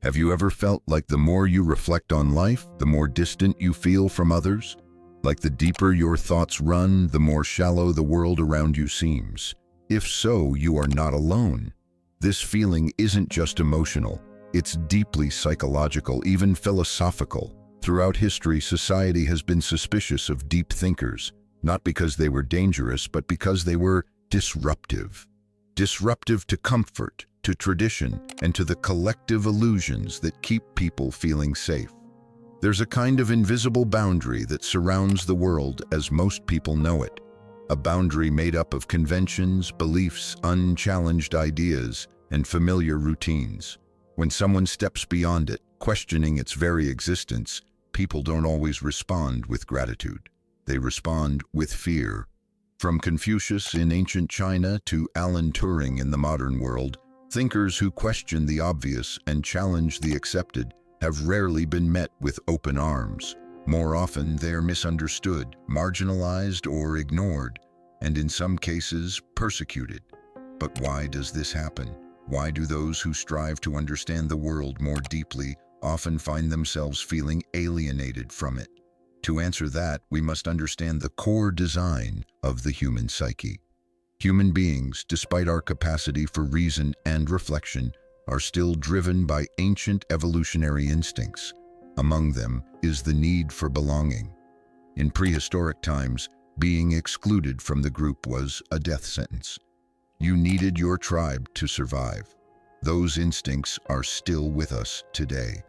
Have you ever felt like the more you reflect on life, the more distant you feel from others? Like the deeper your thoughts run, the more shallow the world around you seems. If so, you are not alone. This feeling isn't just emotional, it's deeply psychological, even philosophical. Throughout history, society has been suspicious of deep thinkers, not because they were dangerous, but because they were disruptive. Disruptive to comfort, to tradition, and to the collective illusions that keep people feeling safe. There's a kind of invisible boundary that surrounds the world as most people know it. A boundary made up of conventions, beliefs, unchallenged ideas, and familiar routines. When someone steps beyond it, questioning its very existence, people don't always respond with gratitude. They respond with fear. From Confucius in ancient China to Alan Turing in the modern world, thinkers who question the obvious and challenge the accepted have rarely been met with open arms. More often, they are misunderstood, marginalized, or ignored, and in some cases, persecuted. But why does this happen? Why do those who strive to understand the world more deeply often find themselves feeling alienated from it? To answer that, we must understand the core design of the human psyche. Human beings, despite our capacity for reason and reflection, are still driven by ancient evolutionary instincts. Among them is the need for belonging. In prehistoric times, being excluded from the group was a death sentence. You needed your tribe to survive. Those instincts are still with us today.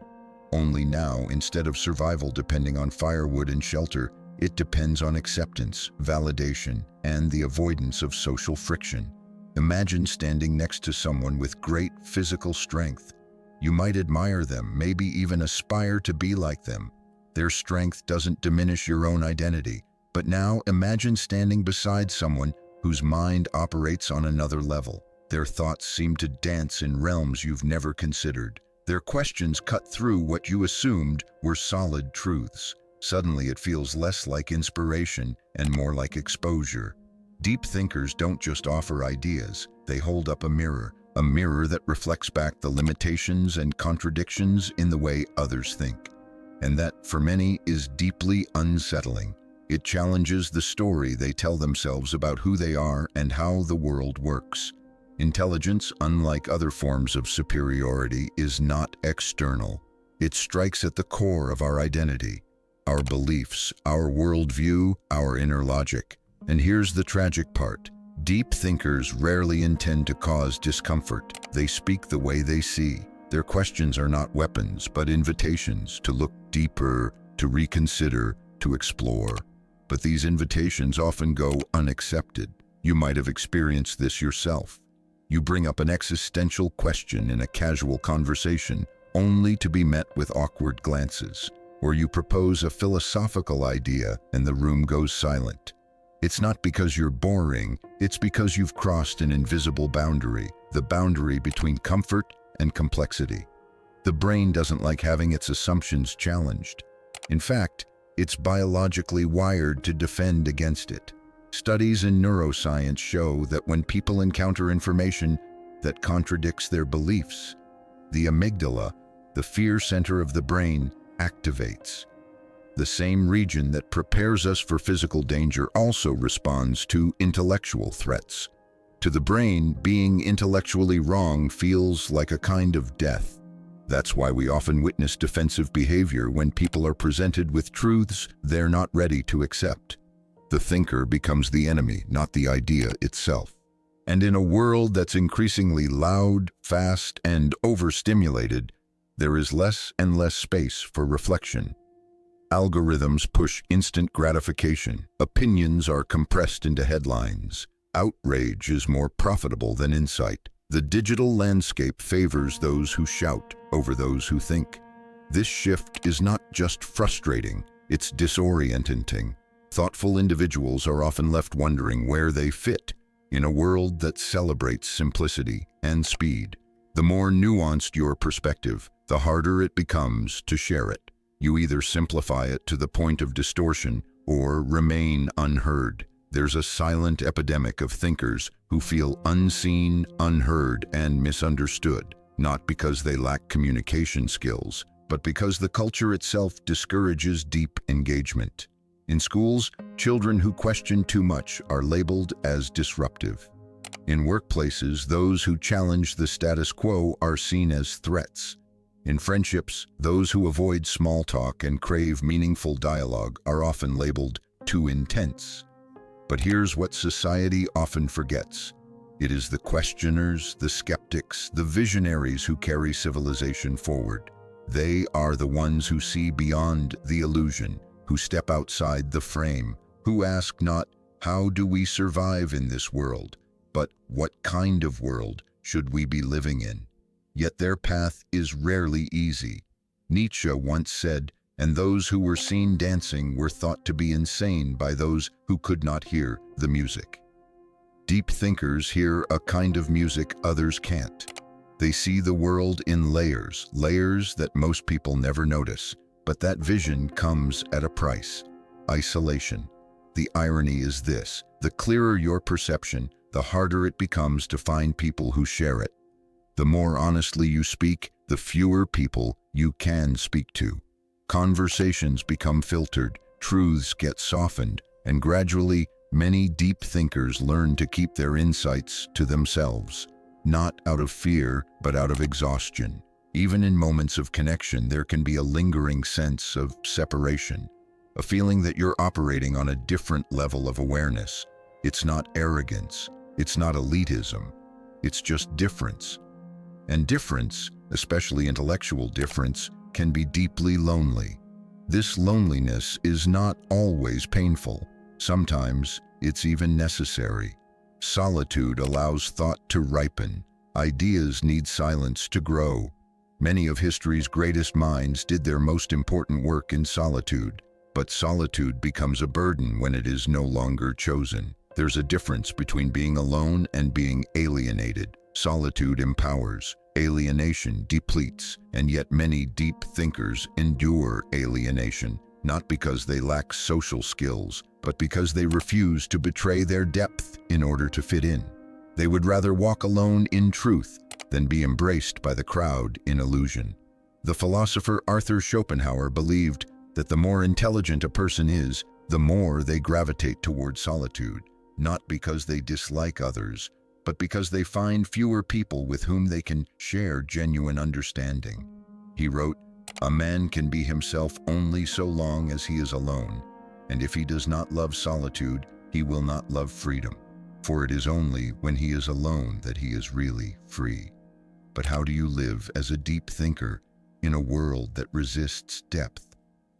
Only now, instead of survival depending on firewood and shelter, it depends on acceptance, validation, and the avoidance of social friction. Imagine standing next to someone with great physical strength. You might admire them, maybe even aspire to be like them. Their strength doesn't diminish your own identity. But now imagine standing beside someone whose mind operates on another level. Their thoughts seem to dance in realms you've never considered. Their questions cut through what you assumed were solid truths. Suddenly it feels less like inspiration and more like exposure. Deep thinkers don't just offer ideas, they hold up a mirror that reflects back the limitations and contradictions in the way others think. And that, for many, is deeply unsettling. It challenges the story they tell themselves about who they are and how the world works. Intelligence, unlike other forms of superiority, is not external. It strikes at the core of our identity, our beliefs, our worldview, our inner logic. And here's the tragic part. Deep thinkers rarely intend to cause discomfort. They speak the way they see. Their questions are not weapons, but invitations to look deeper, to reconsider, to explore. But these invitations often go unaccepted. You might have experienced this yourself. You bring up an existential question in a casual conversation, only to be met with awkward glances. Or you propose a philosophical idea and the room goes silent. It's not because you're boring, it's because you've crossed an invisible boundary, the boundary between comfort and complexity. The brain doesn't like having its assumptions challenged. In fact, it's biologically wired to defend against it. Studies in neuroscience show that when people encounter information that contradicts their beliefs, the amygdala, the fear center of the brain, activates. The same region that prepares us for physical danger also responds to intellectual threats. To the brain, being intellectually wrong feels like a kind of death. That's why we often witness defensive behavior when people are presented with truths they're not ready to accept. The thinker becomes the enemy, not the idea itself. And in a world that's increasingly loud, fast, and overstimulated, there is less and less space for reflection. Algorithms push instant gratification. Opinions are compressed into headlines. Outrage is more profitable than insight. The digital landscape favors those who shout over those who think. This shift is not just frustrating, it's disorienting. Thoughtful individuals are often left wondering where they fit in a world that celebrates simplicity and speed. The more nuanced your perspective, the harder it becomes to share it. You either simplify it to the point of distortion or remain unheard. There's a silent epidemic of thinkers who feel unseen, unheard, and misunderstood. not because they lack communication skills, but because the culture itself discourages deep engagement. In schools, children who question too much are labeled as disruptive. In workplaces, those who challenge the status quo are seen as threats. In friendships, those who avoid small talk and crave meaningful dialogue are often labeled too intense. But here's what society often forgets. It is the questioners, the skeptics, the visionaries who carry civilization forward. They are the ones who see beyond the illusion, who step outside the frame, who ask not, how do we survive in this world, but what kind of world should we be living in? Yet their path is rarely easy. Nietzsche once said, and those who were seen dancing were thought to be insane by those who could not hear the music. Deep thinkers hear a kind of music others can't. They see the world in layers, layers that most people never notice. But that vision comes at a price: isolation. The irony is this: the clearer your perception, the harder it becomes to find people who share it. The more honestly you speak, the fewer people you can speak to. Conversations become filtered, truths get softened, and gradually, many deep thinkers learn to keep their insights to themselves, not out of fear, but out of exhaustion. Even in moments of connection, there can be a lingering sense of separation, a feeling that you're operating on a different level of awareness. It's not arrogance, it's not elitism, it's just difference. And difference, especially intellectual difference, can be deeply lonely. This loneliness is not always painful. Sometimes it's even necessary. Solitude allows thought to ripen. Ideas need silence to grow. Many of history's greatest minds did their most important work in solitude, but solitude becomes a burden when it is no longer chosen. There's a difference between being alone and being alienated. Solitude empowers, alienation depletes, and yet many deep thinkers endure alienation, not because they lack social skills, but because they refuse to betray their depth in order to fit in. They would rather walk alone in truth than be embraced by the crowd in illusion. The philosopher Arthur Schopenhauer believed that the more intelligent a person is, the more they gravitate toward solitude, not because they dislike others, but because they find fewer people with whom they can share genuine understanding. He wrote, "A man can be himself only so long as he is alone, and if he does not love solitude, he will not love freedom. For it is only when he is alone that he is really free." But how do you live as a deep thinker in a world that resists depth?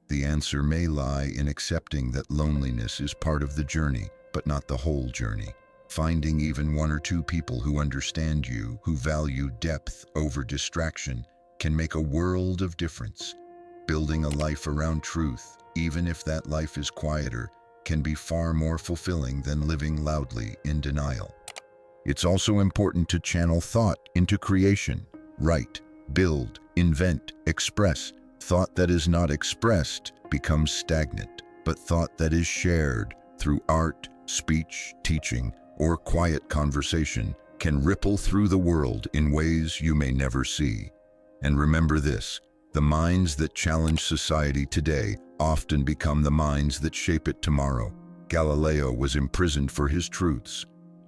The answer may lie in accepting that loneliness is part of the journey, but not the whole journey. Finding even one or two people who understand you, who value depth over distraction, can make a world of difference. Building a life around truth, even if that life is quieter, can be far more fulfilling than living loudly in denial. It's also important to channel thought into creation. Write, build, invent, express. Thought that is not expressed becomes stagnant, but thought that is shared through art, speech, teaching, or quiet conversation can ripple through the world in ways you may never see. And remember this: the minds that challenge society today often become the minds that shape it tomorrow. Galileo was imprisoned for his truths.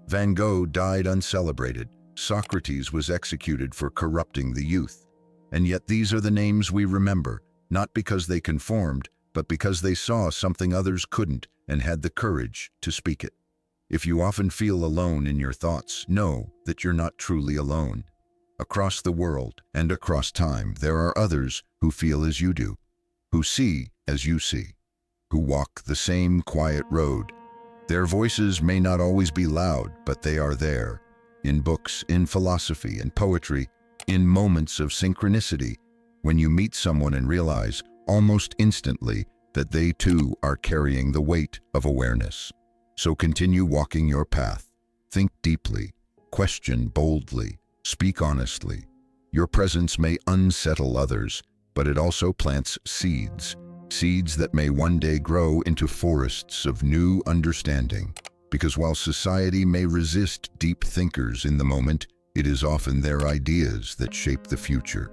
Van Gogh died uncelebrated. Socrates was executed for corrupting the youth. And yet these are the names we remember, not because they conformed, but because they saw something others couldn't and had the courage to speak it. If you often feel alone in your thoughts, know that you're not truly alone. Across the world and across time, there are others who feel as you do, who see as you see, who walk the same quiet road. Their voices may not always be loud, but they are there, in books, in philosophy, in poetry, in moments of synchronicity, when you meet someone and realize, almost instantly, that they too are carrying the weight of awareness. So continue walking your path. Think deeply, question boldly, speak honestly. Your presence may unsettle others, but it also plants seeds that may one day grow into forests of new understanding. Because while society may resist deep thinkers in the moment, it is often their ideas that shape the future,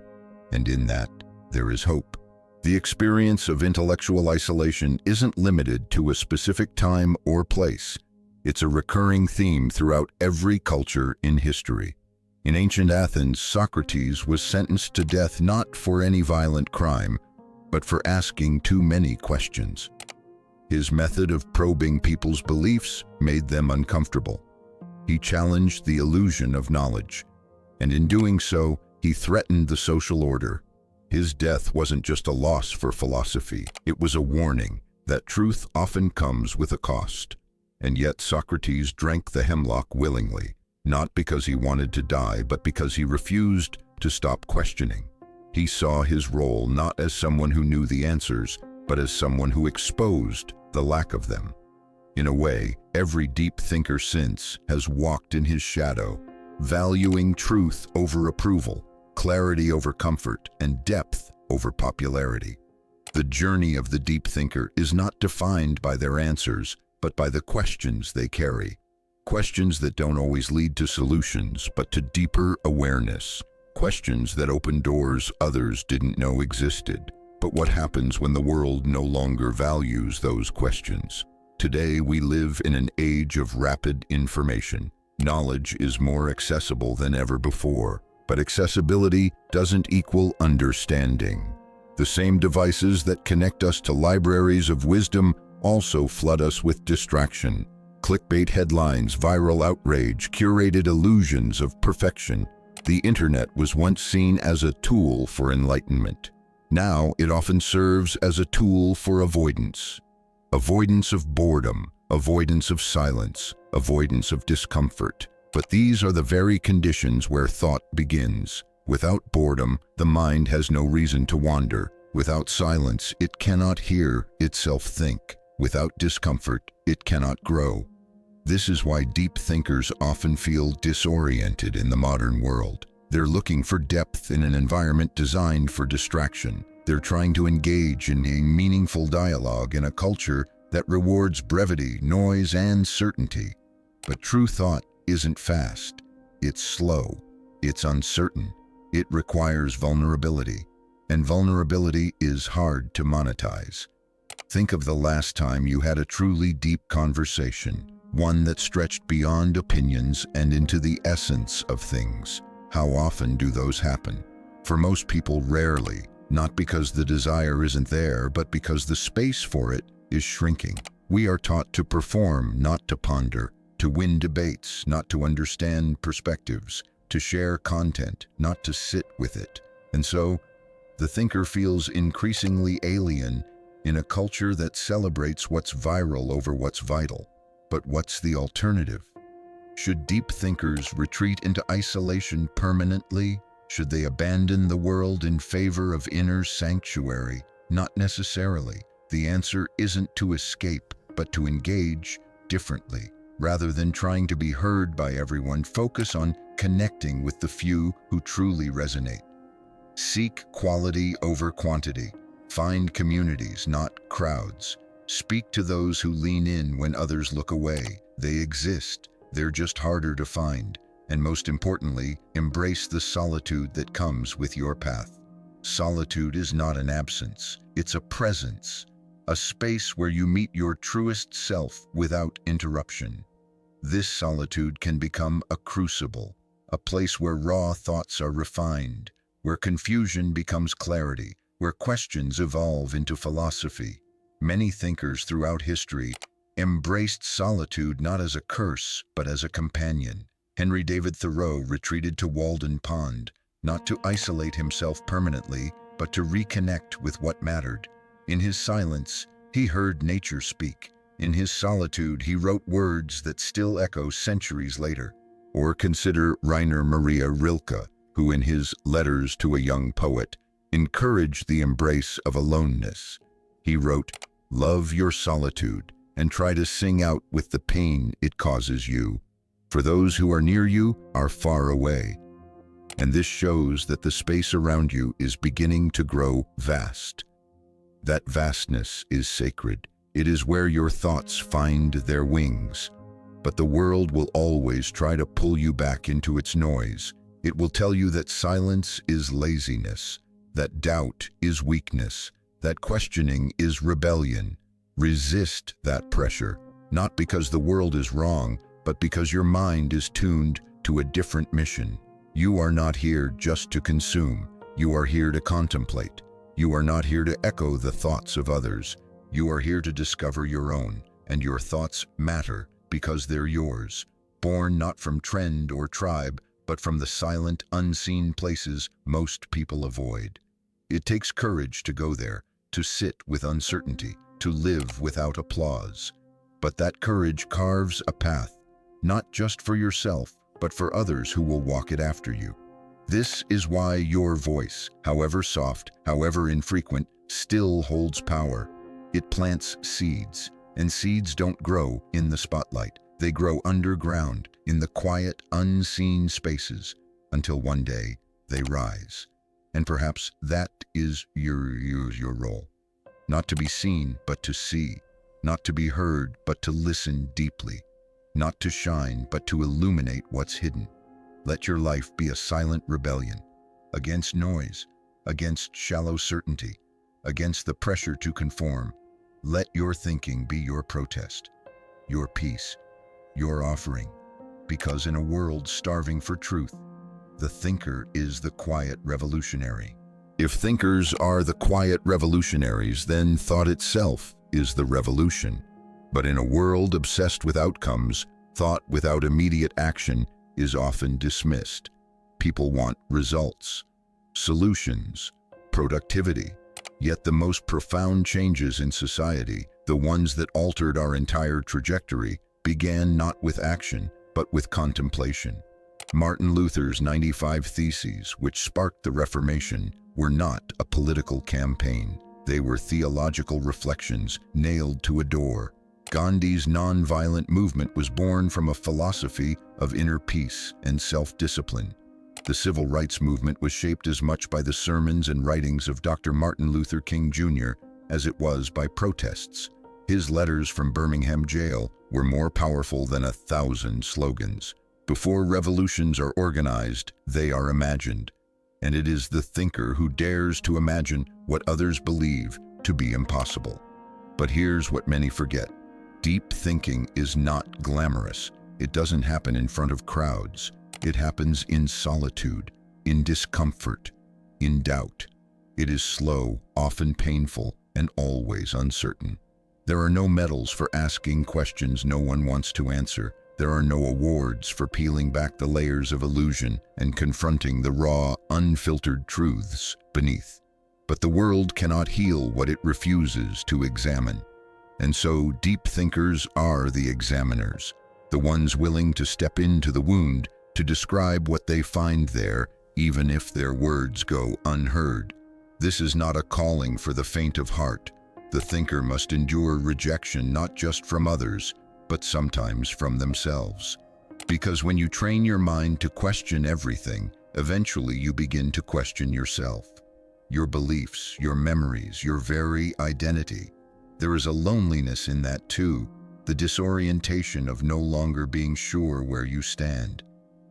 and in that, there is hope. The experience of intellectual isolation isn't limited to a specific time or place. It's a recurring theme throughout every culture in history. In ancient Athens, Socrates was sentenced to death not for any violent crime, but for asking too many questions. His method of probing people's beliefs made them uncomfortable. He challenged the illusion of knowledge, and in doing so, he threatened the social order. His death wasn't just a loss for philosophy, it was a warning that truth often comes with a cost. And yet Socrates drank the hemlock willingly, not because he wanted to die, but because he refused to stop questioning. He saw his role not as someone who knew the answers, but as someone who exposed the lack of them. In a way, every deep thinker since has walked in his shadow, valuing truth over approval, clarity over comfort, and depth over popularity. The journey of the deep thinker is not defined by their answers, but by the questions they carry. Questions that don't always lead to solutions, but to deeper awareness. Questions that open doors others didn't know existed. But what happens when the world no longer values those questions? Today, we live in an age of rapid information. Knowledge is more accessible than ever before, but accessibility doesn't equal understanding. The same devices that connect us to libraries of wisdom also flood us with distraction. Clickbait headlines, viral outrage, curated illusions of perfection. The internet was once seen as a tool for enlightenment. Now it often serves as a tool for avoidance. Avoidance of boredom, avoidance of silence, avoidance of discomfort. But these are the very conditions where thought begins. Without boredom, the mind has no reason to wander. Without silence, it cannot hear itself think. Without discomfort, it cannot grow. This is why deep thinkers often feel disoriented in the modern world. They're looking for depth in an environment designed for distraction. They're trying to engage in a meaningful dialogue in a culture that rewards brevity, noise, and certainty. But true thought isn't fast. It's slow. It's uncertain. It requires vulnerability. And vulnerability is hard to monetize. Think of the last time you had a truly deep conversation, one that stretched beyond opinions and into the essence of things. How often do those happen? For most people, rarely, not because the desire isn't there, but because the space for it is shrinking. We are taught to perform, not to ponder, to win debates, not to understand perspectives, to share content, not to sit with it. And so, the thinker feels increasingly alien in a culture that celebrates what's viral over what's vital. But what's the alternative? Should deep thinkers retreat into isolation permanently? Should they abandon the world in favor of inner sanctuary? Not necessarily. The answer isn't to escape, but to engage differently. Rather than trying to be heard by everyone, focus on connecting with the few who truly resonate. Seek quality over quantity. Find communities, not crowds. Speak to those who lean in when others look away. They exist. They're just harder to find. And most importantly, embrace the solitude that comes with your path. Solitude is not an absence. It's a presence. A space where you meet your truest self without interruption. This solitude can become a crucible, a place where raw thoughts are refined, where confusion becomes clarity, where questions evolve into philosophy. Many thinkers throughout history embraced solitude not as a curse, but as a companion. Henry David Thoreau retreated to Walden Pond, not to isolate himself permanently, but to reconnect with what mattered. In his silence, he heard nature speak. In his solitude, he wrote words that still echo centuries later. Or consider Rainer Maria Rilke, who in his Letters to a Young Poet encouraged the embrace of aloneness. He wrote, "Love your solitude and try to sing out with the pain it causes you. For those who are near you are far away." And this shows that the space around you is beginning to grow vast. That vastness is sacred. It is where your thoughts find their wings. But the world will always try to pull you back into its noise. It will tell you that silence is laziness, that doubt is weakness, that questioning is rebellion. Resist that pressure, not because the world is wrong, but because your mind is tuned to a different mission. You are not here just to consume. You are here to contemplate. You are not here to echo the thoughts of others. You are here to discover your own, and your thoughts matter because they're yours, born not from trend or tribe, but from the silent, unseen places most people avoid. It takes courage to go there, to sit with uncertainty, to live without applause. But that courage carves a path, not just for yourself, but for others who will walk it after you. This is why your voice, however soft, however infrequent, still holds power. It plants seeds, and seeds don't grow in the spotlight. They grow underground, in the quiet, unseen spaces, until one day they rise. And perhaps that is your role. Not to be seen, but to see. Not to be heard, but to listen deeply. Not to shine, but to illuminate what's hidden. Let your life be a silent rebellion, against noise, against shallow certainty, against the pressure to conform. Let your thinking be your protest, your peace, your offering. Because in a world starving for truth, the thinker is the quiet revolutionary. If thinkers are the quiet revolutionaries, then thought itself is the revolution. But in a world obsessed with outcomes, thought without immediate action is often dismissed. People want results, solutions, productivity. Yet the most profound changes in society, the ones that altered our entire trajectory, began not with action, but with contemplation. Martin Luther's 95 Theses, which sparked the Reformation, were not a political campaign. They were theological reflections nailed to a door. Gandhi's non-violent movement was born from a philosophy of inner peace and self-discipline. The civil rights movement was shaped as much by the sermons and writings of Dr. Martin Luther King Jr. as it was by protests. His letters from Birmingham jail were more powerful than 1,000 slogans. Before revolutions are organized, they are imagined. And it is the thinker who dares to imagine what others believe to be impossible. But here's what many forget. Deep thinking is not glamorous. It doesn't happen in front of crowds. It happens in solitude, in discomfort, in doubt. It is slow, often painful, and always uncertain. There are no medals for asking questions no one wants to answer. There are no awards for peeling back the layers of illusion and confronting the raw, unfiltered truths beneath. But the world cannot heal what it refuses to examine. And so deep thinkers are the examiners, the ones willing to step into the wound to describe what they find there, even if their words go unheard. This is not a calling for the faint of heart. The thinker must endure rejection not just from others, but sometimes from themselves. Because when you train your mind to question everything, eventually you begin to question yourself, your beliefs, your memories, your very identity. There is a loneliness in that too, the disorientation of no longer being sure where you stand.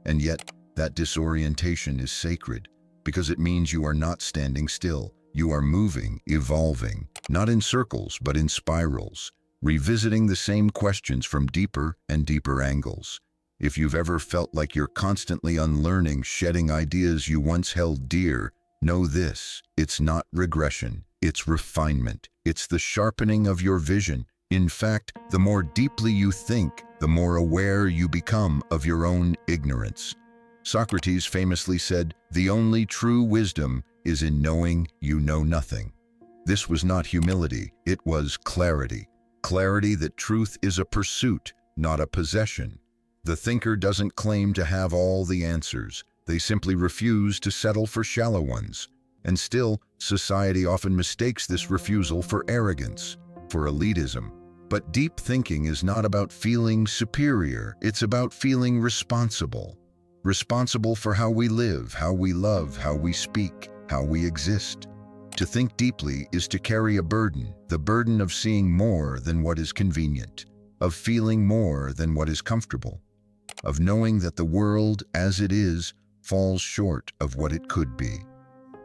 And yet, that disorientation is sacred, because it means you are not standing still. You are moving, evolving, not in circles, but in spirals, revisiting the same questions from deeper and deeper angles. If you've ever felt like you're constantly unlearning, shedding ideas you once held dear, know this: it's not regression, it's refinement. It's the sharpening of your vision. In fact, the more deeply you think, the more aware you become of your own ignorance. Socrates famously said, "The only true wisdom is in knowing you know nothing." This was not humility, it was clarity. Clarity that truth is a pursuit, not a possession. The thinker doesn't claim to have all the answers. They simply refuse to settle for shallow ones. And still, society often mistakes this refusal for arrogance, for elitism. But deep thinking is not about feeling superior. It's about feeling responsible. Responsible for how we live, how we love, how we speak, how we exist. To think deeply is to carry a burden, the burden of seeing more than what is convenient, of feeling more than what is comfortable, of knowing that the world as it is falls short of what it could be.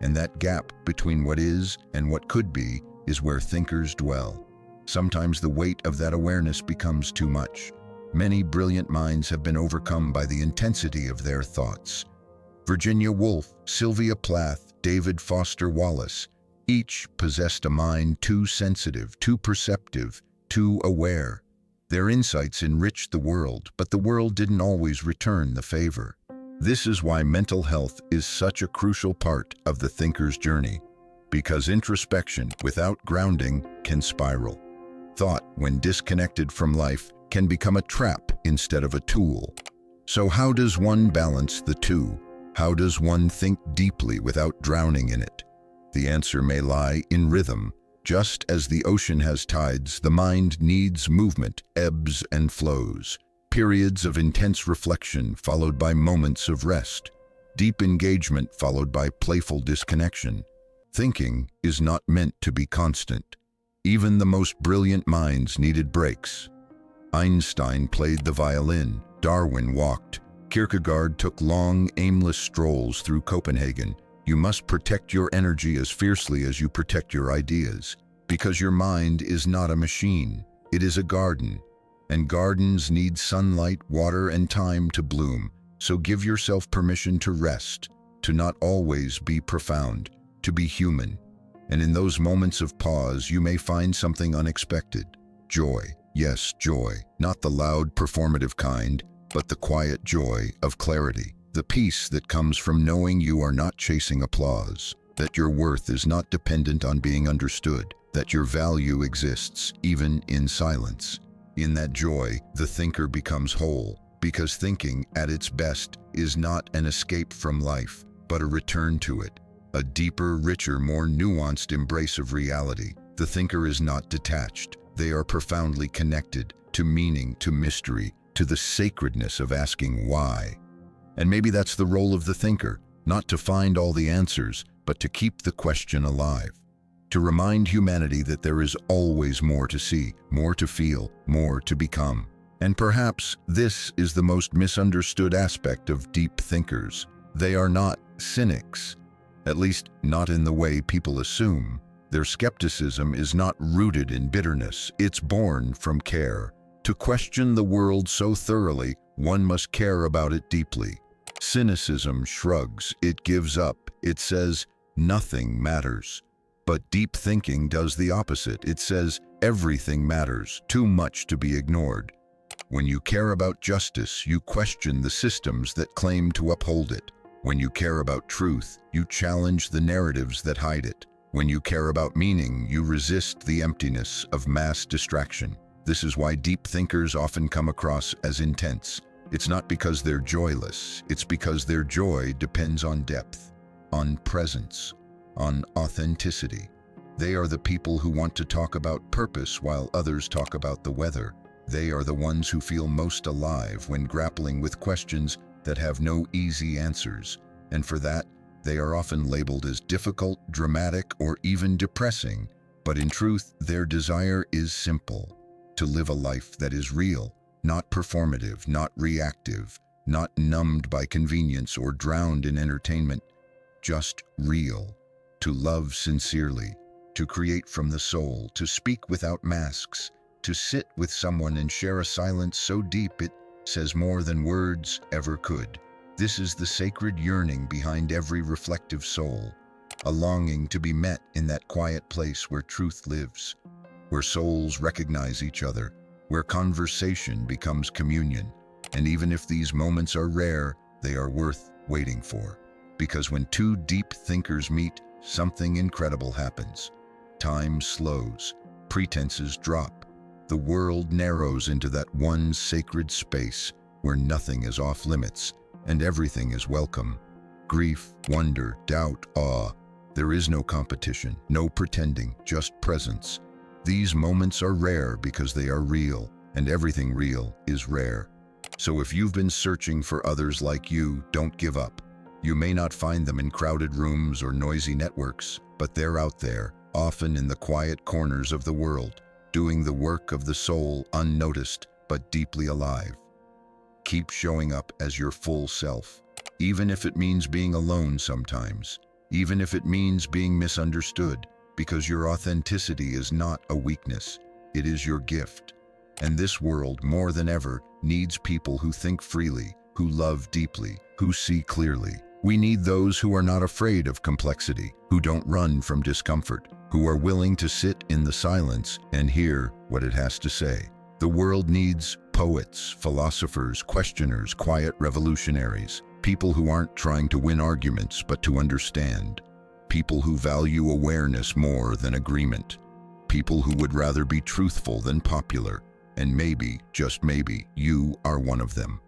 And that gap between what is and what could be is where thinkers dwell. Sometimes the weight of that awareness becomes too much. Many brilliant minds have been overcome by the intensity of their thoughts. Virginia Woolf, Sylvia Plath, David Foster Wallace, each possessed a mind too sensitive, too perceptive, too aware. Their insights enriched the world, but the world didn't always return the favor. This is why mental health is such a crucial part of the thinker's journey, because introspection without grounding can spiral. Thought, when disconnected from life, can become a trap instead of a tool. So how does one balance the two? How does one think deeply without drowning in it? The answer may lie in rhythm. Just as the ocean has tides, the mind needs movement, ebbs and flows. Periods of intense reflection followed by moments of rest. Deep engagement followed by playful disconnection. Thinking is not meant to be constant. Even the most brilliant minds needed breaks. Einstein played the violin, Darwin walked, Kierkegaard took long, aimless strolls through Copenhagen. You must protect your energy as fiercely as you protect your ideas, because your mind is not a machine, it is a garden. And gardens need sunlight, water, and time to bloom. So give yourself permission to rest, to not always be profound, to be human. And in those moments of pause, you may find something unexpected. Joy, yes, joy, not the loud, performative kind, but the quiet joy of clarity. The peace that comes from knowing you are not chasing applause, that your worth is not dependent on being understood, that your value exists even in silence. In that joy, the thinker becomes whole, because thinking, at its best, is not an escape from life, but a return to it, a deeper, richer, more nuanced embrace of reality. The thinker is not detached. They are profoundly connected to meaning, to mystery, to the sacredness of asking why. And maybe that's the role of the thinker, not to find all the answers, but to keep the question alive. To remind humanity that there is always more to see, more to feel, more to become. And perhaps this is the most misunderstood aspect of deep thinkers. They are not cynics, at least not in the way people assume. Their skepticism is not rooted in bitterness, it's born from care. To question the world so thoroughly, one must care about it deeply. Cynicism shrugs, it gives up, it says nothing matters. But deep thinking does the opposite. It says everything matters, too much to be ignored. When you care about justice, you question the systems that claim to uphold it. When you care about truth, you challenge the narratives that hide it. When you care about meaning, you resist the emptiness of mass distraction. This is why deep thinkers often come across as intense. It's not because they're joyless, it's because their joy depends on depth, on presence, on authenticity. They are the people who want to talk about purpose while others talk about the weather. They are the ones who feel most alive when grappling with questions that have no easy answers. And for that, they are often labeled as difficult, dramatic, or even depressing. But in truth, their desire is simple: to live a life that is real, not performative, not reactive, not numbed by convenience or drowned in entertainment, just real. To love sincerely, to create from the soul, to speak without masks, to sit with someone and share a silence so deep it says more than words ever could. This is the sacred yearning behind every reflective soul, a longing to be met in that quiet place where truth lives, where souls recognize each other, where conversation becomes communion. And even if these moments are rare, they are worth waiting for. Because when two deep thinkers meet, something incredible happens. Time slows, pretenses drop. The world narrows into that one sacred space where nothing is off limits and everything is welcome. Grief, wonder, doubt, awe. There is no competition, no pretending, just presence. These moments are rare because they are real, and everything real is rare. So if you've been searching for others like you, don't give up. You may not find them in crowded rooms or noisy networks, but they're out there, often in the quiet corners of the world. doing the work of the soul unnoticed but deeply alive. Keep showing up as your full self, even if it means being alone sometimes, even if it means being misunderstood, because your authenticity is not a weakness, it is your gift. And this world, more than ever, needs people who think freely, who love deeply, who see clearly. We need those who are not afraid of complexity, who don't run from discomfort, who are willing to sit in the silence and hear what it has to say. The world needs poets, philosophers, questioners, quiet revolutionaries, people who aren't trying to win arguments but to understand, people who value awareness more than agreement, people who would rather be truthful than popular, and maybe, just maybe, you are one of them.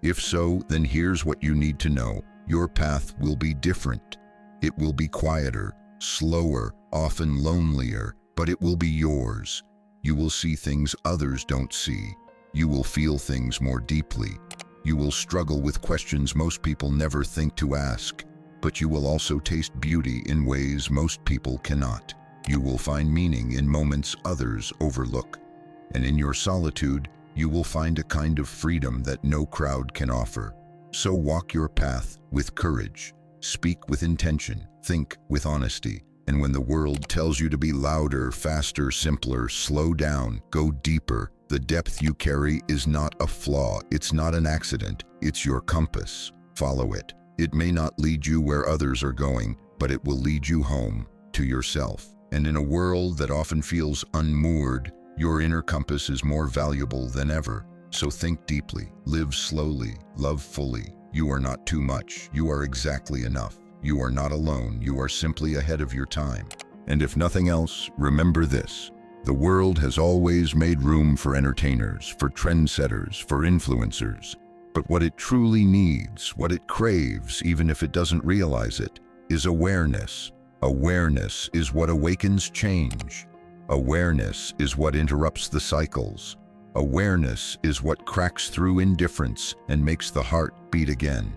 If so, then here's what you need to know. Your path will be different. It will be quieter, slower, often lonelier, but it will be yours. You will see things others don't see. You will feel things more deeply. You will struggle with questions most people never think to ask, but you will also taste beauty in ways most people cannot. You will find meaning in moments others overlook. And in your solitude, you will find a kind of freedom that no crowd can offer. So walk your path with courage, speak with intention, think with honesty, and when the world tells you to be louder, faster, simpler, slow down, go deeper, the depth you carry is not a flaw, it's not an accident, it's your compass. Follow it. It may not lead you where others are going, but it will lead you home, to yourself. And in a world that often feels unmoored, your inner compass is more valuable than ever. So think deeply, live slowly, love fully. You are not too much, you are exactly enough. You are not alone, you are simply ahead of your time. And if nothing else, remember this. The world has always made room for entertainers, for trendsetters, for influencers. But what it truly needs, what it craves, even if it doesn't realize it, is awareness. Awareness is what awakens change. Awareness is what interrupts the cycles. Awareness is what cracks through indifference and makes the heart beat again.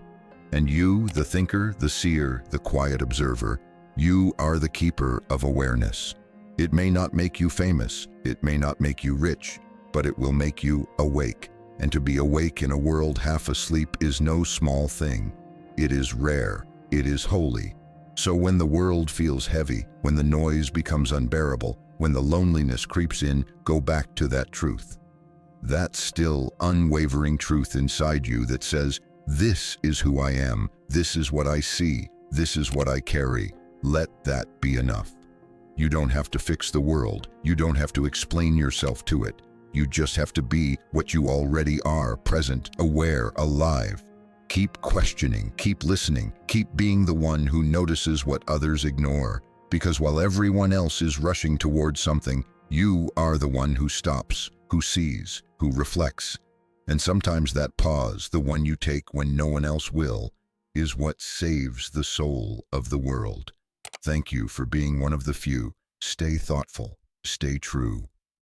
And you, the thinker, the seer, the quiet observer, you are the keeper of awareness. It may not make you famous, it may not make you rich, but it will make you awake. And to be awake in a world half asleep is no small thing. It is rare, it is holy. So when the world feels heavy, when the noise becomes unbearable, when the loneliness creeps in, go back to that truth. That still, unwavering truth inside you that says, this is who I am, this is what I see, this is what I carry. Let that be enough. You don't have to fix the world, you don't have to explain yourself to it. You just have to be what you already are, present, aware, alive. Keep questioning, keep listening, keep being the one who notices what others ignore. Because while everyone else is rushing towards something, you are the one who stops, who sees, who reflects. And sometimes that pause, the one you take when no one else will, is what saves the soul of the world. Thank you for being one of the few. Stay thoughtful, stay true.